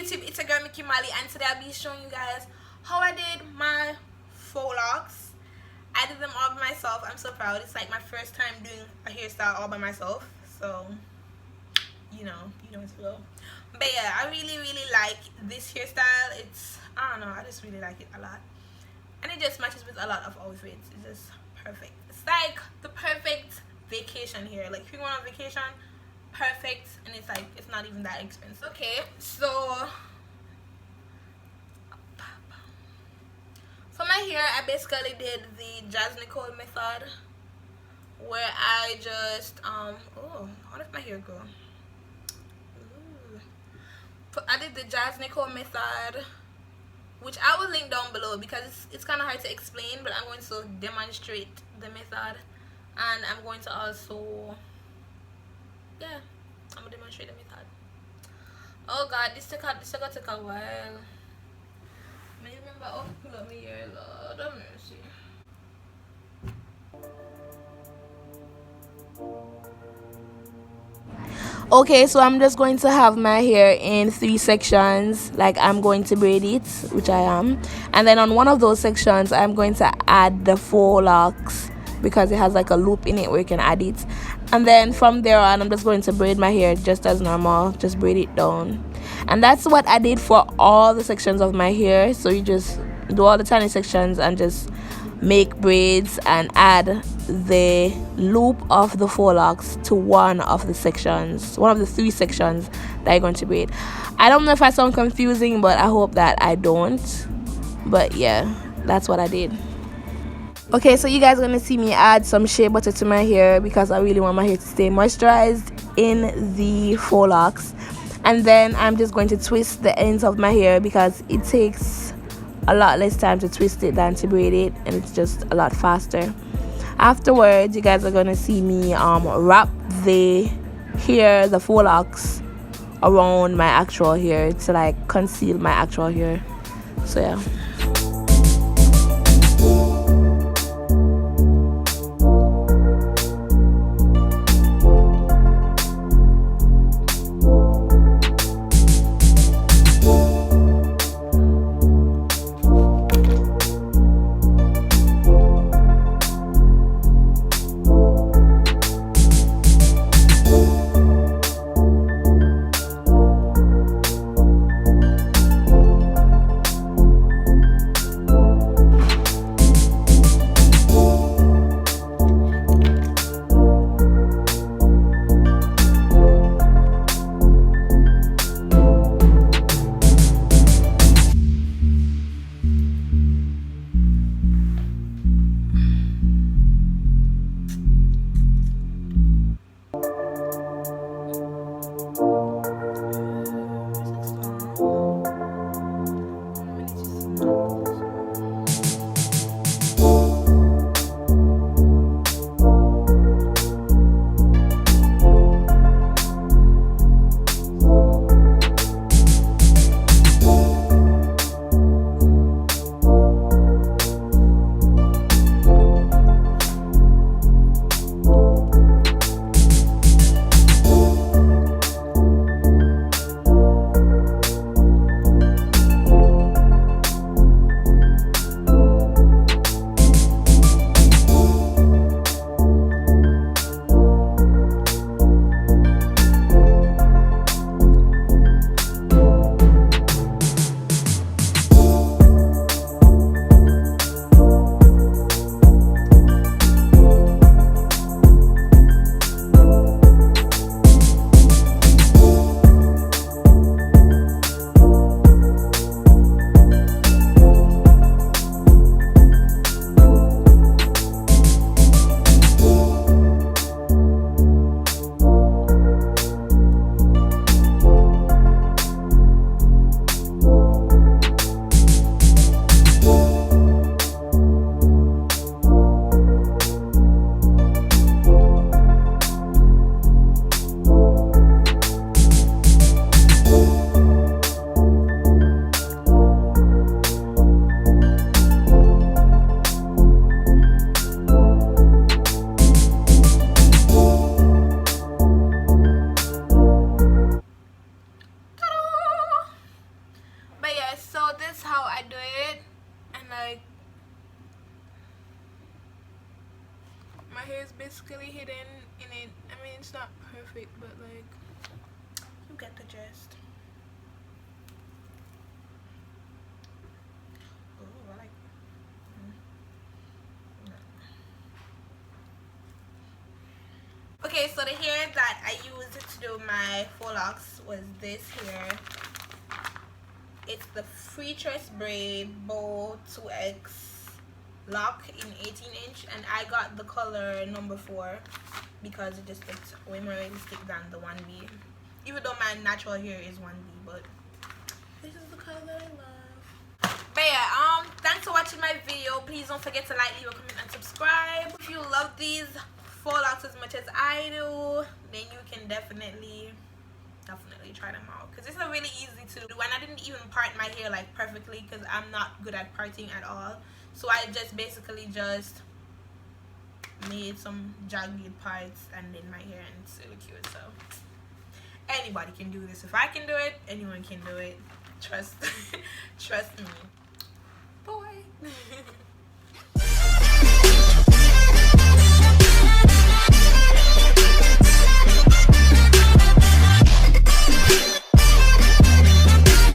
YouTube, it's a girl Mickey Mali, and today I'll be showing you guys how I did my faux locks. I did them all by myself. I'm so proud. It's like my first time doing a hairstyle all by myself, so you know it's real. But yeah, I really like this hairstyle. It's, I don't know, I just really like it a lot, and it just matches with a lot of outfits. It's just perfect. It's like the perfect vacation hair. Like if you go on vacation, perfect. And it's like, it's not even that expensive. Okay, so for my hair, I basically did the Jazz Nicole method, where I just oh, how did my hair go? I did the Jazz Nicole method, which I will link down below because it's kind of hard to explain, but I'm going to demonstrate the method, and I'm going to also, yeah, I'm gonna demonstrate the method. Oh god, this took a while. I remember how to pull up my hair, Lord have mercy. Okay, so I'm just going to have my hair in 3 sections. Like, I'm going to braid it, which I am, and then on one of those sections I'm going to add the faux locks because it has like a loop in it where you can add it, and then from there on I'm just going to braid my hair just as normal, just braid it down. And that's what I did for all the sections of my hair. So you just do all the tiny sections and just make braids and add the loop of the faux locks to one of the 3 sections that you're going to braid. I don't know if I sound confusing, but I hope that I don't. But yeah, that's what I did. Okay, so you guys are gonna see me add some shea butter to my hair because I really want my hair to stay moisturized in the faux locks. And then I'm just going to twist the ends of my hair because it takes a lot less time to twist it than to braid it, and it's just a lot faster. Afterwards, you guys are gonna see me wrap the faux locks around my actual hair to like conceal my actual hair. So yeah. my hair is basically hidden in it. I mean, it's not perfect, but like, you get the gist. Oh, I like. Okay, so the hair that I used to do my faux locks was this hair. It's the free choice braid bow 2x lock in 18-inch, and I got the color number 4 because it just looks way more realistic than the 1B, even though my natural hair is 1B, but this is the color I love. But yeah, thanks for watching my video. Please don't forget to like, leave a comment, and subscribe. If you love these faux locks as much as I do, then you can definitely try them out, because it's really easy to do. And I didn't even part my hair like perfectly because I'm not good at parting at all, so I just basically just made some jagged parts and did my hair, and it's really cute. So anybody can do this. If I can do it, anyone can do it. Trust trust me, boy.